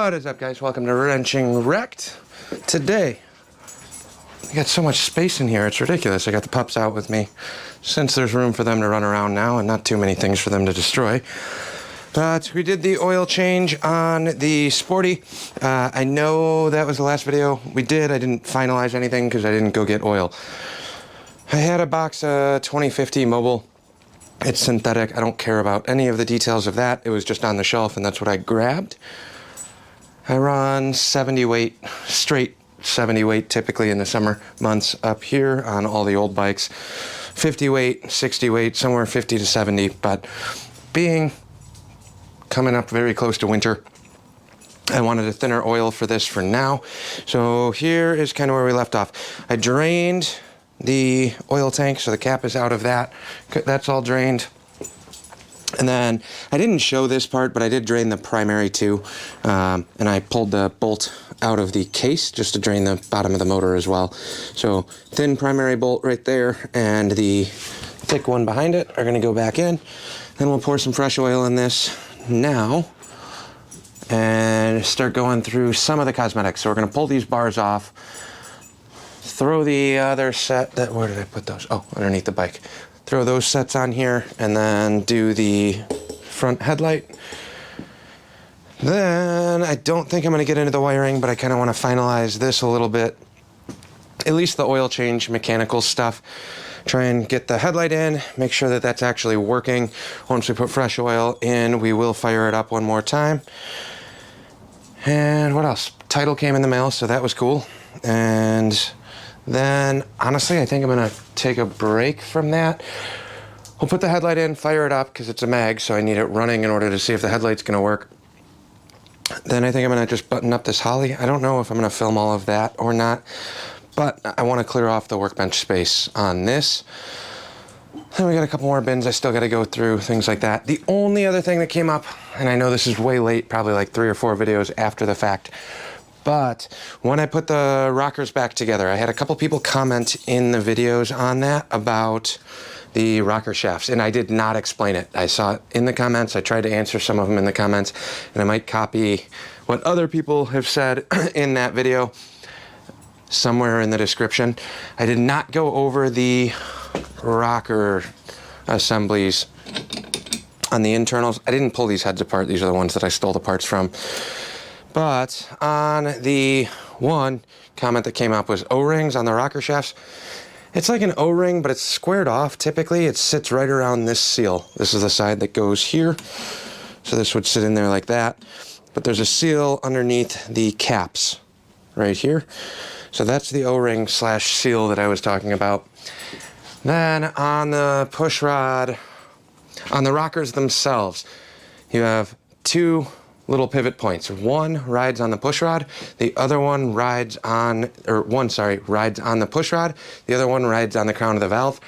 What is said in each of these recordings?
What is up, guys? Welcome to Wrenching Wrecked. Today, I got so much space in here, it's ridiculous. I got the pups out with me since there's room for them to run around now and not too many things for them to destroy. But we did the oil change on the Sporty. I know that was the last video we did. I didn't finalize anything because I didn't go get oil. I had a box of 2050 Mobile. It's synthetic. I don't care about any of the details of that. It was just on the shelf and that's what I grabbed. I run 70 weight, straight 70 weight typically in the summer months up here on all the old bikes. 50 weight, 60 weight, somewhere 50 to 70, but being coming up very close to winter, I wanted a thinner oil for this for now. So here is kind of where we left off. I drained the oil tank, so the cap is out of that. That's all drained. And then I didn't show this part, but I did drain the primary too. And I pulled the bolt out of the case just to drain the bottom of the motor as well. So thin primary bolt right there and the thick one behind it are gonna go back in. Then we'll pour some fresh oil in this now and start going through some of the cosmetics. So we're gonna pull these bars off, throw the other set, where did I put those? Oh, underneath the bike. Throw those sets on here and then do the front headlight. Then I don't think I'm gonna get into the wiring, but I kind of want to finalize this a little bit. At least the oil change, mechanical stuff. Try and get the headlight in, make sure that that's actually working. Once we put fresh oil in, we will fire it up one more time. And what else? Title came in the mail, so that was cool. And then, honestly, I think I'm gonna take a break from that. We'll put the headlight in, fire it up, because it's a mag, so I need it running in order to see if the headlight's gonna work. Then I think I'm gonna just button up this Harley. I don't know if I'm gonna film all of that or not, but I wanna clear off the workbench space on this. Then we got a couple more bins I still gotta go through, things like that. The only other thing that came up, and I know this is way late, probably like 3 or 4 videos after the fact, but when I put the rockers back together, I had a couple people comment in the videos on that about the rocker shafts, and I did not explain it. I saw it in the comments. I tried to answer some of them in the comments, and I might copy what other people have said in that video somewhere in the description. I did not go over the rocker assemblies on the internals. I didn't pull these heads apart. These are the ones that I stole the parts from. But on the one comment that came up was O-rings on the rocker shafts. It's like an O-ring, but it's squared off. Typically, it sits right around this seal. This is the side that goes here. So this would sit in there like that. But there's a seal underneath the caps right here. So that's the O-ring slash seal that I was talking about. Then on the push rod, on the rockers themselves, you have two little pivot points. One rides on the push rod, the other one rides on, rides on the push rod, the other one rides on the crown of the valve.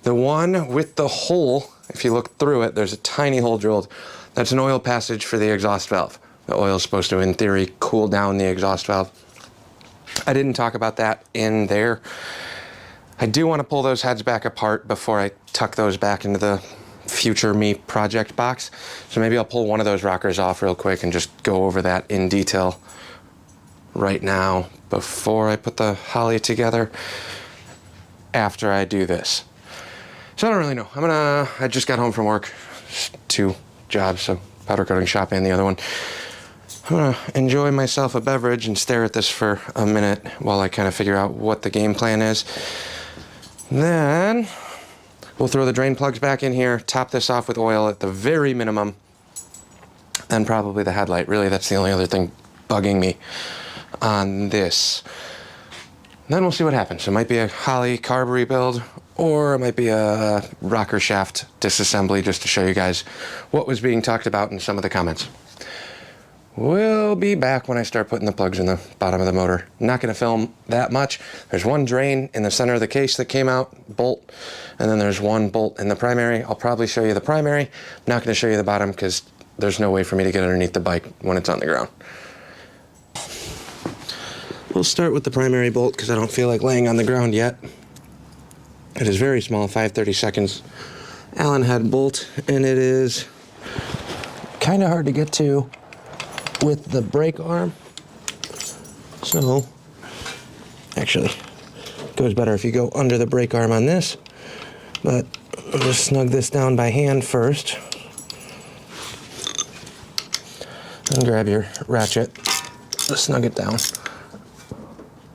The one with the hole, if you look through it, there's a tiny hole drilled. That's an oil passage for the exhaust valve. The oil is supposed to, in theory, cool down the exhaust valve. I didn't talk about that in there. I do want to pull those heads back apart before I tuck those back into the future me project box. So maybe I'll pull one of those rockers off real quick and just go over that in detail right now before I put the Harley together after I do this. So I don't really know. I just got home from work, 2 jobs, so powder coating shop and the other one. I'm gonna enjoy myself a beverage and stare at this for a minute while I kind of figure out what the game plan is. Then we'll throw the drain plugs back in here, top this off with oil at the very minimum, and probably the headlight. Really, that's the only other thing bugging me on this. Then we'll see what happens. It might be a Harley carb rebuild, or it might be a rocker shaft disassembly, just to show you guys what was being talked about in some of the comments. We'll be back when I start putting the plugs in the bottom of the motor. I'm not going to film that much. There's one drain in the center of the case that came out, bolt, and then there's one bolt in the primary. I'll probably show you the primary. I'm not going to show you the bottom because there's no way for me to get underneath the bike when it's on the ground. We'll start with the primary bolt because I don't feel like laying on the ground yet. It is very small, 5/32 Allen head bolt, and it is kind of hard to get to with the brake arm. So, actually, it goes better if you go under the brake arm on this, but I'll just snug this down by hand first. And grab your ratchet, just snug it down.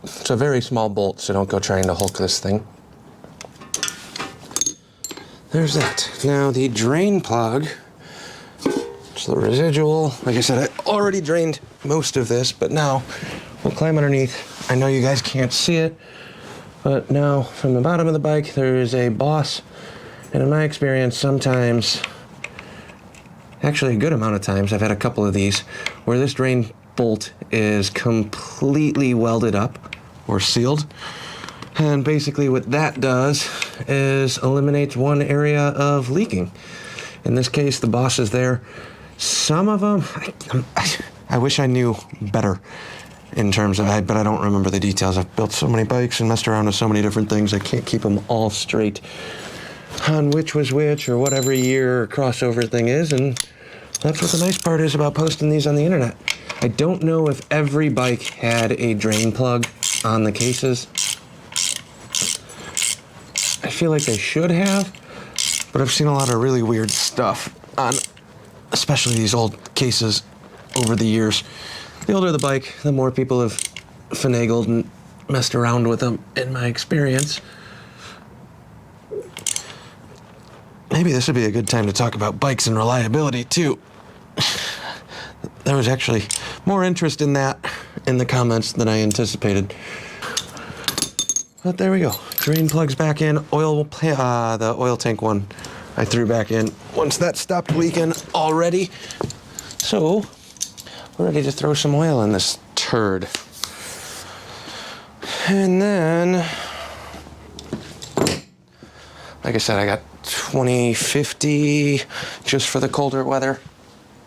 It's a very small bolt, so don't go trying to Hulk this thing. There's that. Now the drain plug, it's the residual. Like I said, I already drained most of this, but now we'll climb underneath. I know you guys can't see it, but now from the bottom of the bike, there is a boss. And in my experience, sometimes, actually a good amount of times, I've had a couple of these, where this drain bolt is completely welded up or sealed. And basically what that does is eliminates one area of leaking. In this case, the boss is there. Some of them, I wish I knew better in terms of, but I don't remember the details. I've built so many bikes and messed around with so many different things, I can't keep them all straight on which was which or whatever year or crossover thing is. And that's what the nice part is about posting these on the internet. I don't know if every bike had a drain plug on the cases. I feel like they should have, but I've seen a lot of really weird stuff on, especially these old cases over the years. The older the bike, the more people have finagled and messed around with them, in my experience. Maybe this would be a good time to talk about bikes and reliability, too. There was actually more interest in that in the comments than I anticipated. But there we go. Drain plugs back in. The oil tank one I threw back in once that stopped leaking already. So we're ready to throw some oil in this turd. And then, like I said, I got 2050 just for the colder weather.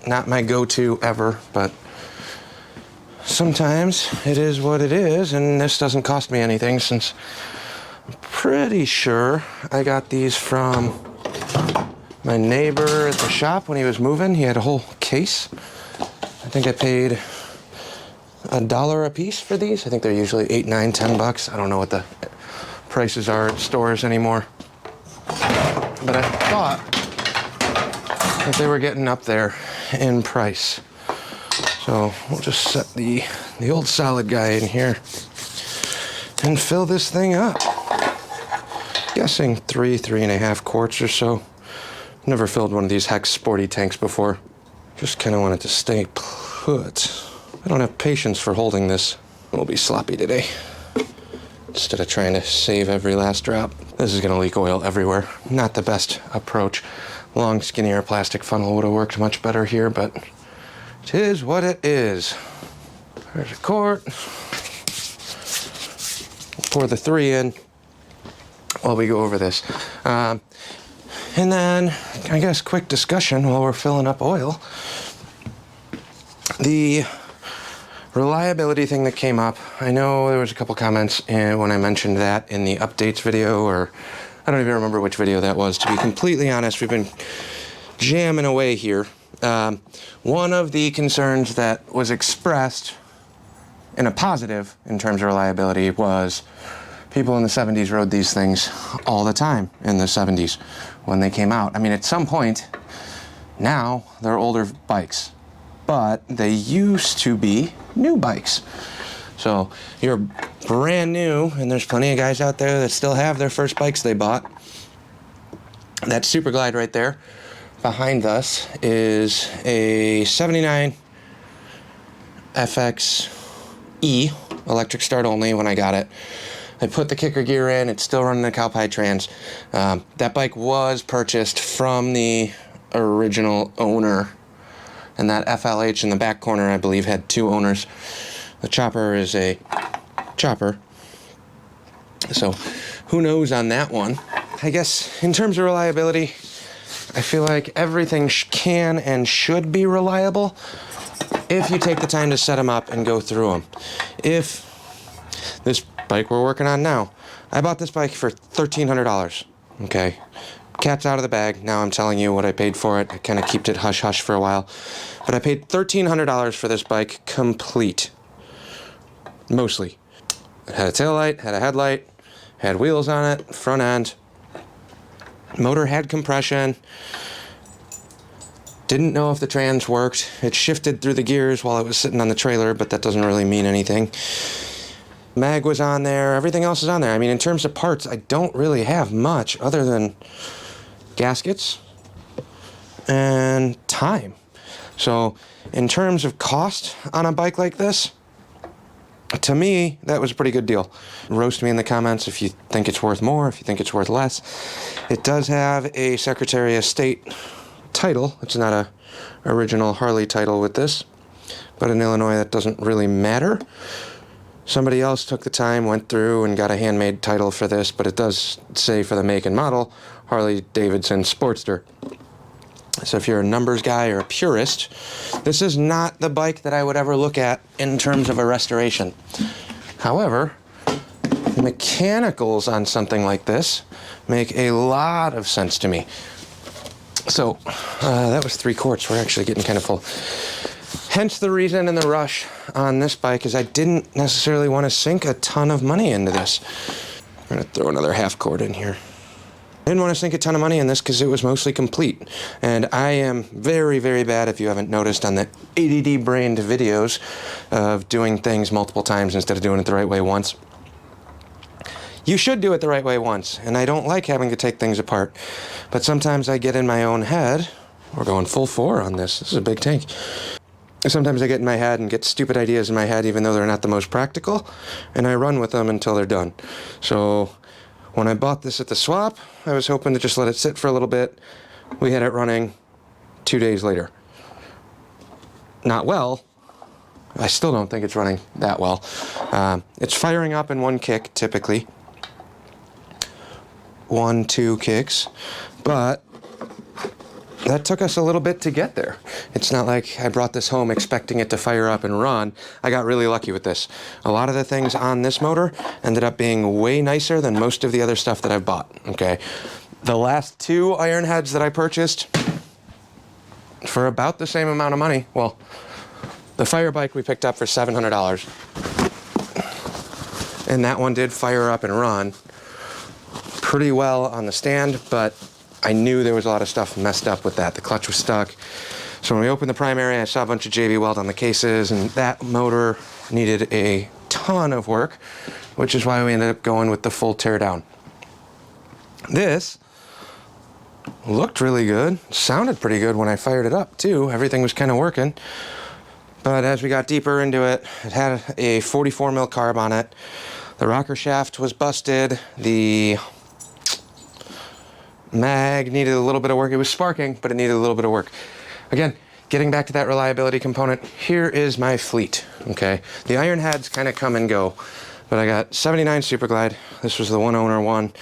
Not my go-to ever, but sometimes it is what it is, and this doesn't cost me anything since I'm pretty sure I got these from my neighbor at the shop when he was moving. He had a whole case. I think I paid $1 a piece for these. I think they're usually $8, $9, $10. I don't know what the prices are at stores anymore. But I thought that they were getting up there in price. So we'll just set the old solid guy in here and fill this thing up. Guessing 3.5 quarts or so. Never filled one of these Hex Sporty tanks before. Just kind of wanted to stay put. I don't have patience for holding this. We'll be sloppy today. Instead of trying to save every last drop. This is gonna leak oil everywhere. Not the best approach. Long, skinnier plastic funnel would have worked much better here, but it is what it is. There's a quart. We'll pour the 3 in while we go over this. And then, I guess, quick discussion while we're filling up oil. The reliability thing that came up, I know there was a couple comments when I mentioned that in the updates video, or I don't even remember which video that was. To be completely honest, we've been jamming away here. One of the concerns that was expressed in a positive in terms of reliability was people in the 70s rode these things all the time in the 70s when they came out. I mean, at some point, now they're older bikes, but they used to be new bikes. So you're brand new, and there's plenty of guys out there that still have their first bikes they bought. That Super Glide right there behind us is a 79 FXE, electric start only when I got it. I put the kicker gear in, it's still running the Cowpie trans. That bike was purchased from the original owner, and that FLH in the back corner, I believe, had 2 owners. The chopper is a chopper, so who knows on that one. I guess in terms of reliability, I feel like everything can and should be reliable if you take the time to set them up and go through them. If this bike we're working on now, I bought this bike for $1,300, okay? cat's out of the bag. Now I'm telling you what I paid for it. I kind of kept it hush-hush for a while. But I paid $1,300 for this bike complete. Mostly. It had a taillight, had a headlight, had wheels on it, front end. Motor had compression. Didn't know if the trans worked. It shifted through the gears while it was sitting on the trailer, but that doesn't really mean anything. Mag was on there. Everything else is on there. I mean, in terms of parts, I don't really have much other than gaskets and time. So in terms of cost on a bike like this, to me, that was a pretty good deal. Roast me in the comments if you think it's worth more, if you think it's worth less. It does have a Secretary of State title. It's not a original Harley title with this, but in Illinois that doesn't really matter. Somebody else took the time, went through and got a handmade title for this, but it does say for the make and model, Harley Davidson Sportster. So if you're a numbers guy or a purist, this is not the bike that I would ever look at in terms of a restoration. However, mechanicals on something like this make a lot of sense to me. So that was 3 quarts. We're actually getting kind of full. Hence the reason and the rush on this bike is I didn't necessarily want to sink a ton of money into this. I'm going to throw another half quart in here. I didn't want to sink a ton of money in this because it was mostly complete. And I am very, very bad, if you haven't noticed, on the ADD-brained videos of doing things multiple times instead of doing it the right way once. You should do it the right way once, and I don't like having to take things apart. But sometimes I get in my own head. We're going full 4 on this. This is a big tank. Sometimes I get in my head and get stupid ideas in my head even though they're not the most practical, and I run with them until they're done. So when I bought this at the swap, I was hoping to just let it sit for a little bit. We had it running 2 days later. Not well. I still don't think it's running that well. It's firing up in 1 kick, typically. 1, 2 kicks. But that took us a little bit to get there. It's not like I brought this home expecting it to fire up and run. I got really lucky with this. A lot of the things on this motor ended up being way nicer than most of the other stuff that I've bought, okay? The last 2 ironheads that I purchased for about the same amount of money, well, the fire bike we picked up for $700. And that one did fire up and run pretty well on the stand, but I knew there was a lot of stuff messed up with that. The clutch was stuck. So when we opened the primary, I saw a bunch of JB weld on the cases, and that motor needed a ton of work, which is why we ended up going with the full teardown. This looked really good. Sounded pretty good when I fired it up, too. Everything was kind of working. But as we got deeper into it, it had a 44 mil carb on it. The rocker shaft was busted. The mag needed a little bit of work. It was sparking, but it needed a little bit of work. Again, getting back to that reliability component, here is my fleet, okay? The ironheads kind of come and go, but I got 79 Super Glide. This was the one owner one.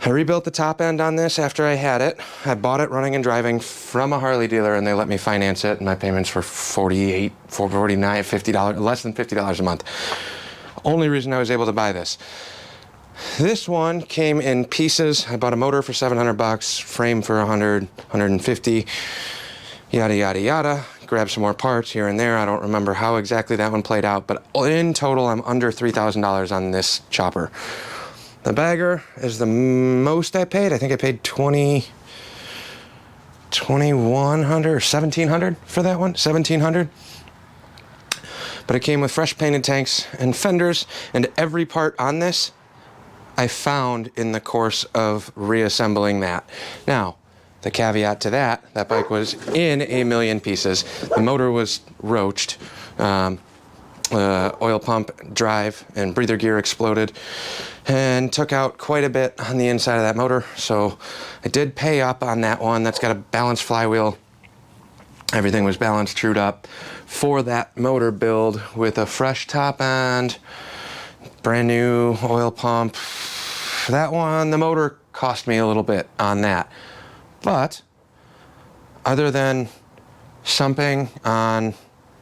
I rebuilt the top end on this after I had it. I bought it running and driving from a Harley dealer, and they let me finance it, and my payments were $48, $49, $50, less than $50 a month. Only reason I was able to buy this. This one came in pieces. I bought a motor for $700, frame for $100, $150, yada, yada, yada. Grabbed some more parts here and there. I don't remember how exactly that one played out, but in total, I'm under $3,000 on this chopper. The bagger is the most I paid. I think I paid $2,100 or $1,700 for that one, $1,700. But it came with fresh painted tanks and fenders, and every part on this I found in the course of reassembling that. Now, the caveat to that bike was in a million pieces. The motor was roached. Oil pump, drive, and breather gear exploded and took out quite a bit on the inside of that motor. So I did pay up on that one. That's got a balanced flywheel. Everything was balanced, trued up for that motor build with a fresh top end, brand new oil pump. That one, the motor cost me a little bit on that. But other than sumping on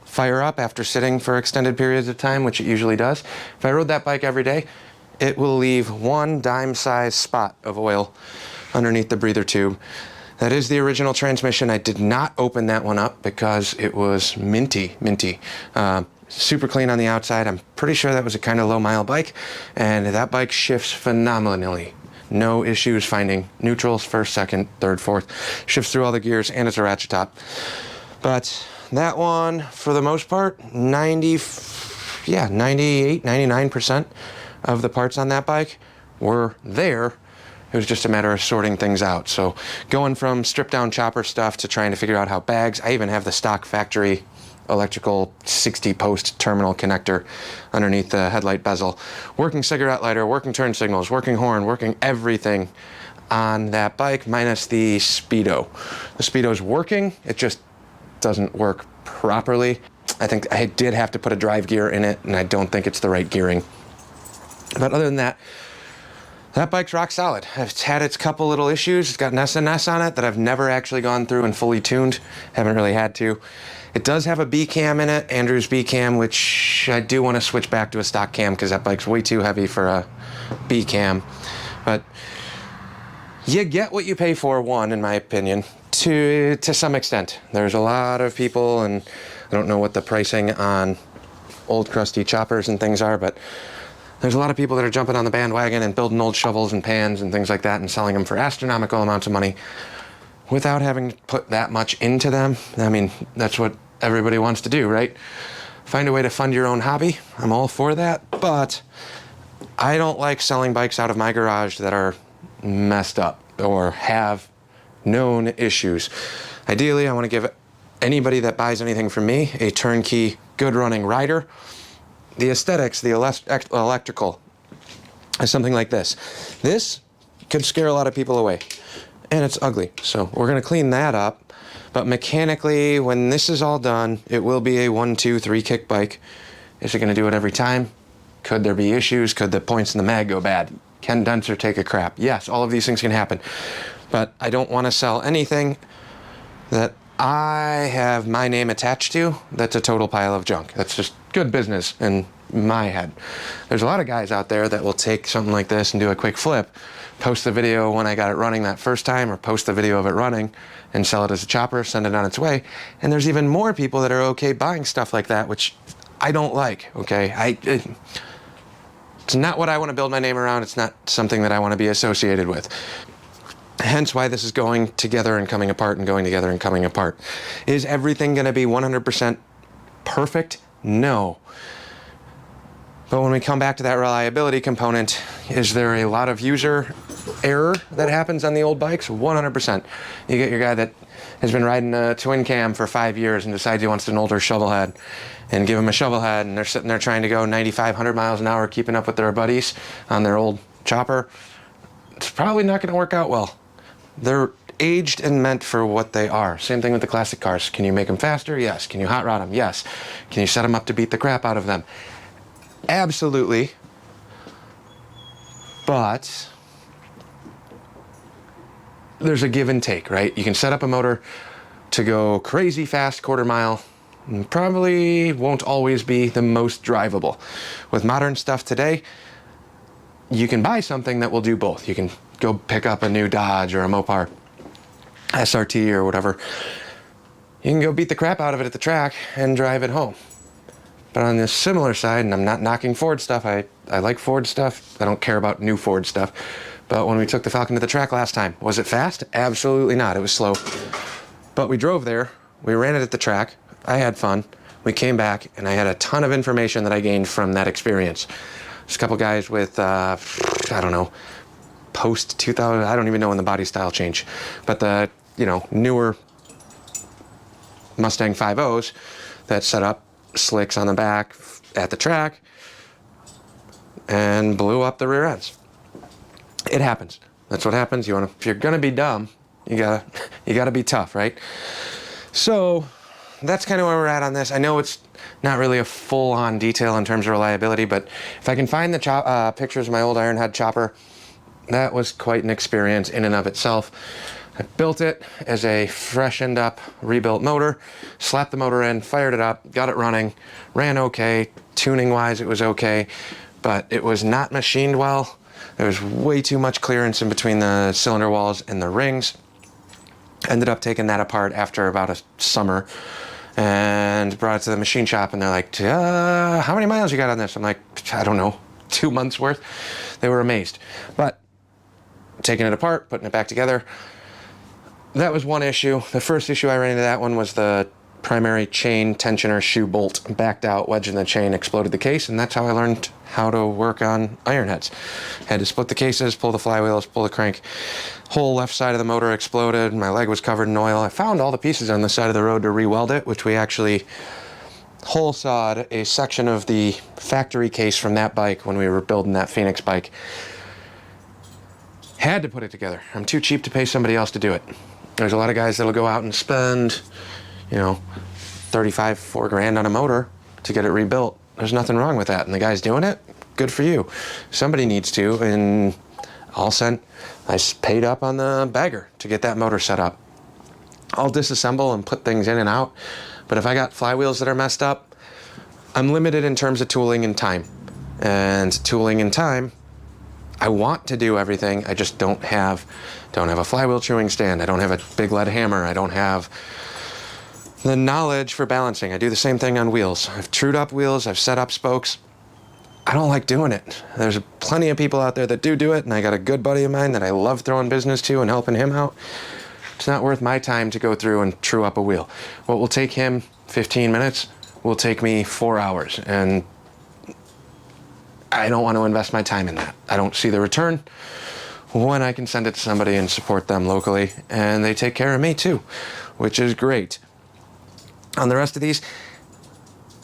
fire up after sitting for extended periods of time, which it usually does, if I rode that bike every day, it will leave one dime-sized spot of oil underneath the breather tube. That is the original transmission. I did not open that one up because it was minty. Super clean on the outside. I'm pretty sure that was a kind of low mile bike, and that bike shifts phenomenally. No issues finding neutrals, first, second, third, fourth. Shifts through all the gears, and it's a ratchet top. But that one, for the most part, 98, 99% of the parts on that bike were there. It was just a matter of sorting things out. So going from stripped down chopper stuff to trying to figure out how bags, I even have the stock factory electrical 60 post terminal connector underneath the headlight bezel, working cigarette lighter, working turn signals, working horn, working everything on that bike minus the speedo. The speedo's working, it just doesn't work properly. I think I did have to put a drive gear in it, and I don't think it's the right gearing. But other than that, that bike's rock solid. It's had its couple little issues. It's got an SNS on it that I've never actually gone through and fully tuned. Haven't really had to. It does have a B cam in it, Andrew's B cam, which I do want to switch back to a stock cam because that bike's way too heavy for a B cam. But you get what you pay for, one, in my opinion, to some extent. There's a lot of people, and I don't know what the pricing on old crusty choppers and things are, but there's a lot of people that are jumping on the bandwagon and building old shovels and pans and things like that and selling them for astronomical amounts of money without having to put that much into them. I mean, that's what everybody wants to do, right? Find a way to fund your own hobby. I'm all for that, but I don't like selling bikes out of my garage that are messed up or have known issues. Ideally, I want to give anybody that buys anything from me a turnkey, good running rider. The aesthetics, the electrical, is something like this. This could scare a lot of people away, and it's ugly. So we're going to clean that up. But mechanically, when this is all done, it will be a 1, 2, 3 kick bike. Is it going to do it every time? Could there be issues? Could the points in the mag go bad? Can Denser take a crap? Yes, all of these things can happen. But I don't want to sell anything that I have my name attached to that's a total pile of junk. That's just good business in my head. There's a lot of guys out there that will take something like this and do a quick flip, post the video when I got it running that first time, or post the video of it running and sell it as a chopper, send it on its way. And there's even more people that are okay buying stuff like that, which I don't like, okay? It's not what I want to build my name around. It's not something that I want to be associated with. Hence why this is going together and coming apart and going together and coming apart. Is everything going to be 100% perfect? No. But when we come back to that reliability component, is there a lot of user error that happens on the old bikes? 100%. You get your guy that has been riding a twin cam for 5 years and decides he wants an older shovelhead, and give him a shovelhead, and they're sitting there trying to go 9,500 miles an hour keeping up with their buddies on their old chopper. It's probably not going to work out well. They're aged and meant for what they are. Same thing with the classic cars. Can you make them faster? Yes. Can you hot rod them? Yes. Can you set them up to beat the crap out of them? Absolutely. But there's a give and take, right? You can set up a motor to go crazy fast, quarter mile, and probably won't always be the most drivable. With modern stuff today, you can buy something that will do both. You can go pick up a new Dodge or a Mopar SRT or whatever. You can go beat the crap out of it at the track and drive it home. But on the similar side, and I'm not knocking Ford stuff, I like Ford stuff. I don't care about new Ford stuff. But when we took the Falcon to the track last time, was it fast? Absolutely not. It was slow. But we drove there, we ran it at the track, I had fun, we came back, and I had a ton of information that I gained from that experience. There's a couple guys with, I don't know, post 2000, I don't even know when the body style changed, but the, newer Mustang 5.0s that set up slicks on the back at the track and blew up the rear ends. It happens. That's what happens. If you're gonna be dumb, you gotta be tough, right? So that's kind of where we're at on this. I know it's not really a full-on detail in terms of reliability, but if I can find the pictures of my old ironhead chopper, that was quite an experience in and of itself. I built it as a freshened up, rebuilt motor, slapped the motor in, fired it up, got it running, ran okay. Tuning wise, it was okay, but it was not machined well. There was way too much clearance in between the cylinder walls and the rings. Ended up taking that apart after about a summer and brought it to the machine shop, and they're like, how many miles you got on this? I'm like, I don't know, 2 months worth. They were amazed. But taking it apart, putting it back together, that was one issue. The first issue I ran into that one was the primary chain tensioner shoe bolt backed out, wedged in the chain, exploded the case, and that's how I learned how to work on iron heads. Had to split the cases, pull the flywheels, pull the crank. Whole left side of the motor exploded. My leg was covered in oil. I found all the pieces on the side of the road to re-weld it, which we actually hole sawed a section of the factory case from that bike when we were building that Phoenix bike. Had to put it together. I'm too cheap to pay somebody else to do it. There's a lot of guys that'll go out and spend, you know, 35, 4 grand on a motor to get it rebuilt. There's nothing wrong with that. And the guy's doing it, good for you. Somebody needs to, and I paid up on the bagger to get that motor set up. I'll disassemble and put things in and out, but if I got flywheels that are messed up, I'm limited in terms of tooling and time. And tooling and time, I want to do everything. I just don't have a flywheel chewing stand. I don't have a big lead hammer. I don't have the knowledge for balancing. I do the same thing on wheels. I've trued up wheels. I've set up spokes. I don't like doing it. There's plenty of people out there that do it, and I got a good buddy of mine that I love throwing business to and helping him out. It's not worth my time to go through and true up a wheel. What will take him 15 minutes will take me 4 hours, and I don't want to invest my time in that. I don't see the return when I can send it to somebody and support them locally, and they take care of me too, which is great. On the rest of these,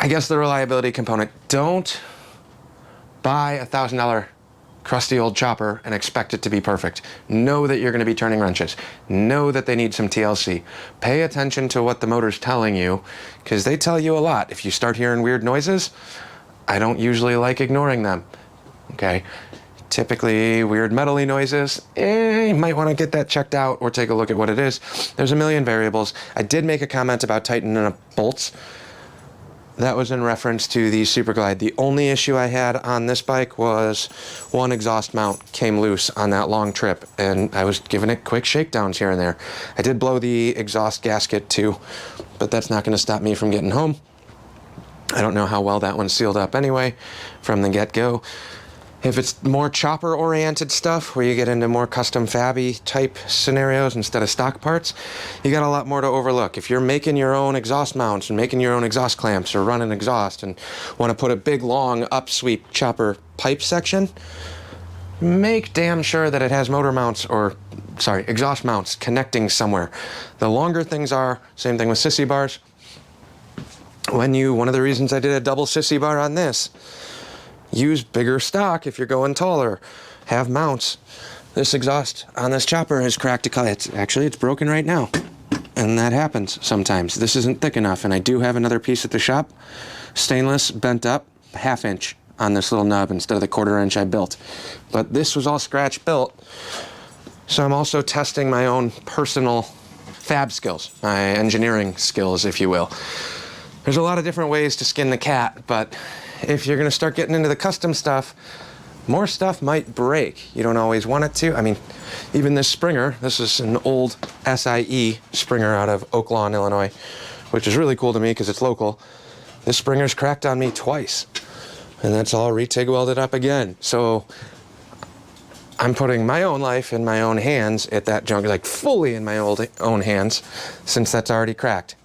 I guess the reliability component, don't buy a $1,000 crusty old chopper and expect it to be perfect. Know that you're going to be turning wrenches. Know that they need some TLC. Pay attention to what the motor's telling you, because they tell you a lot. If you start hearing weird noises, I don't usually like ignoring them. Okay? Typically, weird metally noises, you might want to get that checked out or take a look at what it is. There's a million variables. I did make a comment about tightening up bolts. That was in reference to the Super Glide. The only issue I had on this bike was one exhaust mount came loose on that long trip, and I was giving it quick shakedowns here and there. I did blow the exhaust gasket too, but that's not going to stop me from getting home. I don't know how well that one's sealed up anyway from the get-go. If it's more chopper-oriented stuff, where you get into more custom fabby type scenarios instead of stock parts, you got a lot more to overlook. If you're making your own exhaust mounts and making your own exhaust clamps or running exhaust and want to put a big, long, upsweep chopper pipe section, make damn sure that it has motor mounts exhaust mounts connecting somewhere. The longer things are, same thing with sissy bars. One of the reasons I did a double sissy bar on this, use bigger stock if you're going taller. Have mounts. This exhaust on this chopper is cracked. It's broken right now. And that happens sometimes. This isn't thick enough, and I do have another piece at the shop. Stainless, bent up, 1/2 inch on this little nub instead of the 1/4 inch I built. But this was all scratch built. So I'm also testing my own personal fab skills, my engineering skills, if you will. There's a lot of different ways to skin the cat, but if you're going to start getting into the custom stuff, more stuff might break. You don't always want it to. I mean, even this Springer, this is an old SIE Springer out of Oak Lawn, Illinois, which is really cool to me because it's local. This Springer's cracked on me twice, and that's all re-TIG welded up again. So I'm putting my own life in my own hands at that junk, like fully in my own hands, since that's already cracked.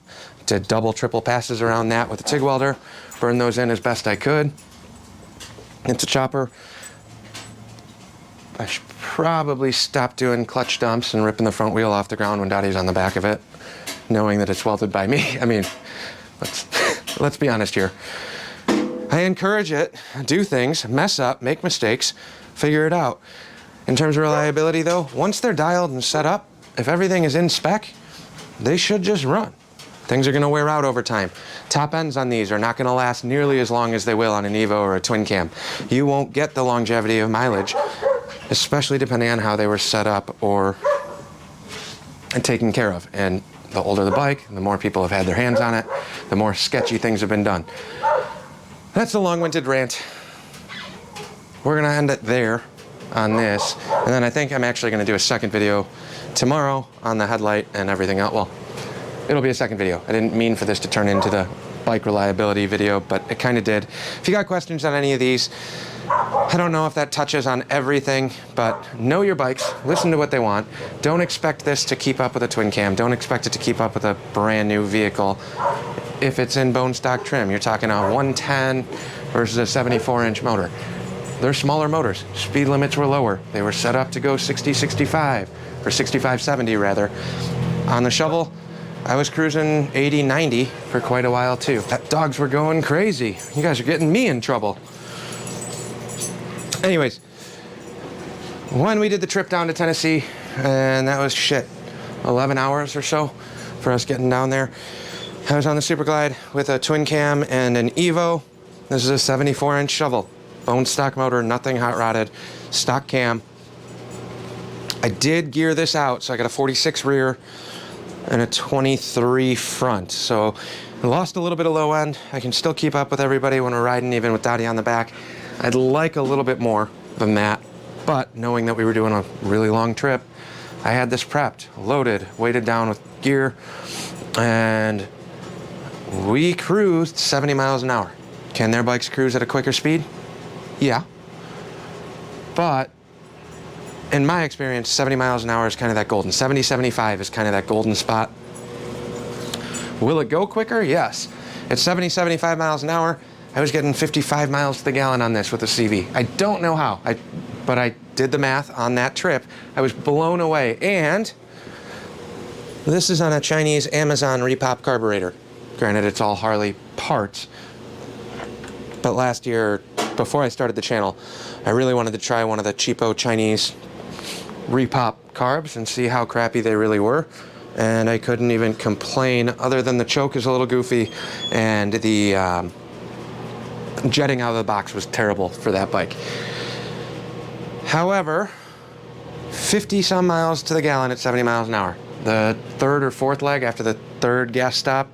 Did double, triple passes around that with a TIG welder, burned those in as best I could. It's a chopper. I should probably stop doing clutch dumps and ripping the front wheel off the ground when Dottie's on the back of it, knowing that it's welded by me. I mean, let's be honest here. I encourage it, do things, mess up, make mistakes, figure it out. In terms of reliability though, once they're dialed and set up, if everything is in spec, they should just run. Things are going to wear out over time. Top ends on these are not going to last nearly as long as they will on an Evo or a twin cam. You won't get the longevity of mileage, especially depending on how they were set up or taken care of. And the older the bike, the more people have had their hands on it, the more sketchy things have been done. That's a long-winded rant. We're going to end it there. on this. And then I think I'm actually going to do a second video tomorrow on the headlight and everything else. Well, it'll be a second video. I didn't mean for this to turn into the bike reliability video, but it kind of did. If you got questions on any of these, I don't know if that touches on everything, but know your bikes, listen to what they want. Don't expect this to keep up with a twin cam. Don't expect it to keep up with a brand new vehicle. If it's in bone stock trim, you're talking a 110 versus a 74-inch motor. They're smaller motors. Speed limits were lower. They were set up to go 60, 65, or 65, 70 rather. On the shovel, I was cruising 80, 90 for quite a while too. Dogs were going crazy. You guys are getting me in trouble. Anyways, when we did the trip down to Tennessee, and that was 11 hours or so for us getting down there. I was on the Super Glide with a twin cam and an Evo. This is a 74-inch shovel. Bone stock motor, nothing hot rodded, stock cam. I did gear this out, so I got a 46 rear and a 23 front. So I lost a little bit of low end. I can still keep up with everybody when we're riding, even with Dottie on the back. I'd like a little bit more than that, but knowing that we were doing a really long trip, I had this prepped, loaded, weighted down with gear, and we cruised 70 miles an hour. Can their bikes cruise at a quicker speed? Yeah. But in my experience, 70 miles an hour is kind of that golden. 70, 75 is kind of that golden spot. Will it go quicker? Yes. At 70, 75 miles an hour, I was getting 55 miles to the gallon on this with the CV. I don't know how, but I did the math on that trip. I was blown away. And this is on a Chinese Amazon repop carburetor. Granted, it's all Harley parts. But last year, before I started the channel, I really wanted to try one of the cheapo Chinese repop carbs and see how crappy they really were. And I couldn't even complain, other than the choke is a little goofy and the jetting out of the box was terrible for that bike. However, 50 some miles to the gallon at 70 miles an hour. The third or fourth leg after the third gas stop,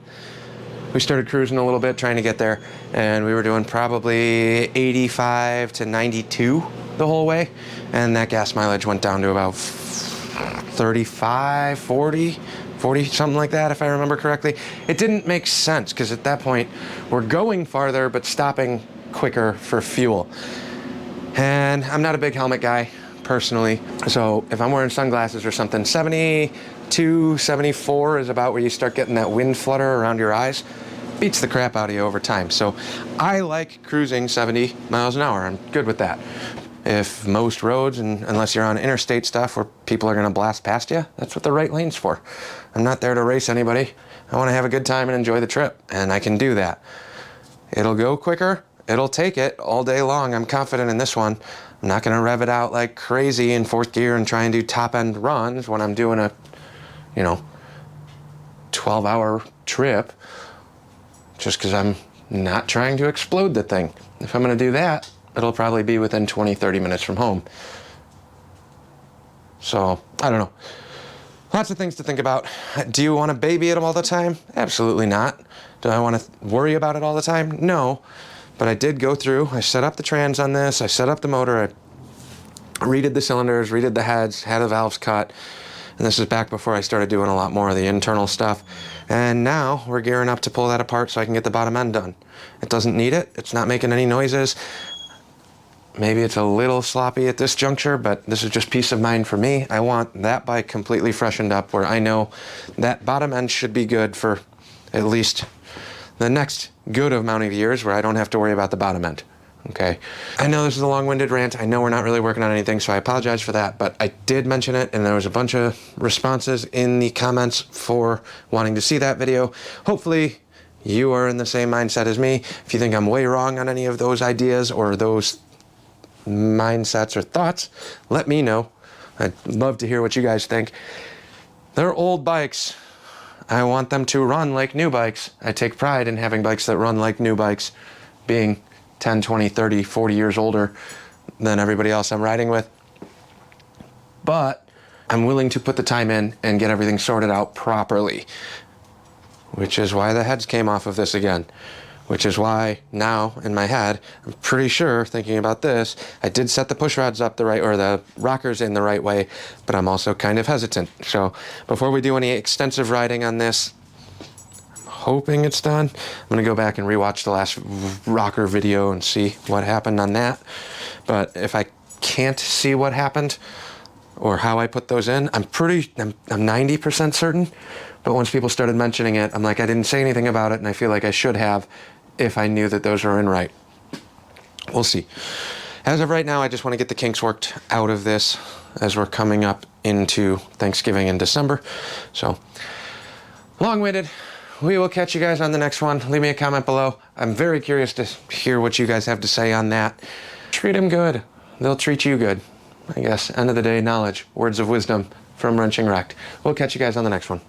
we started cruising a little bit, trying to get there, and we were doing probably 85 to 92 the whole way, and that gas mileage went down to about 35, 40, something like that, if I remember correctly. It didn't make sense, because at that point, we're going farther, but stopping quicker for fuel. And I'm not a big helmet guy, personally, so if I'm wearing sunglasses or something, 72, 74 is about where you start getting that wind flutter around your eyes. Beats the crap out of you over time. So I like cruising 70 miles an hour. I'm good with that. If most roads, and unless you're on interstate stuff where people are going to blast past you, that's what the right lane's for. I'm not there to race anybody. I want to have a good time and enjoy the trip, and I can do that. It'll go quicker. It'll take it all day long. I'm confident in this one. I'm not going to rev it out like crazy in fourth gear and try and do top-end runs when I'm doing a, 12-hour trip, just because I'm not trying to explode the thing. If I'm going to do that, it'll probably be within 20, 30 minutes from home. So, I don't know. Lots of things to think about. Do you want to baby it all the time? Absolutely not. Do I want to worry about it all the time? No. But I did go through, I set up the trans on this, I set up the motor, I redid the cylinders, redid the heads, had the valves cut, and this is back before I started doing a lot more of the internal stuff. And now we're gearing up to pull that apart so I can get the bottom end done. It doesn't need it, it's not making any noises. Maybe it's a little sloppy at this juncture, but this is just peace of mind for me. I want that bike completely freshened up where I know that bottom end should be good for at least the next good amount of years where I don't have to worry about the bottom end. Okay. I know this is a long-winded rant. I know we're not really working on anything, so I apologize for that, but I did mention it, and there was a bunch of responses in the comments for wanting to see that video. Hopefully you are in the same mindset as me. If you think I'm way wrong on any of those ideas or those mindsets or thoughts, let me know. I'd love to hear what you guys think. They're old bikes. I want them to run like new bikes. I take pride in having bikes that run like new bikes, being 10, 20, 30, 40 years older than everybody else I'm riding with. But I'm willing to put the time in and get everything sorted out properly, which is why the heads came off of this again. which is why now in my head, I'm pretty sure, thinking about this, I did set the push rods up the right, or the rockers in the right way, but I'm also kind of hesitant. So before we do any extensive riding on this, I'm hoping it's done. I'm gonna go back and rewatch the last rocker video and see what happened on that. But if I can't see what happened or how I put those in, I'm 90% certain. But once people started mentioning it, I'm like, I didn't say anything about it, and I feel like I should have if I knew that those are in right. We'll see. As of right now, I just want to get the kinks worked out of this as we're coming up into Thanksgiving in December. So, long-winded. We will catch you guys on the next one. Leave me a comment below. I'm very curious to hear what you guys have to say on that. Treat them good. They'll treat you good. I guess, end of the day, knowledge, words of wisdom from Wrenching Wrecked. We'll catch you guys on the next one.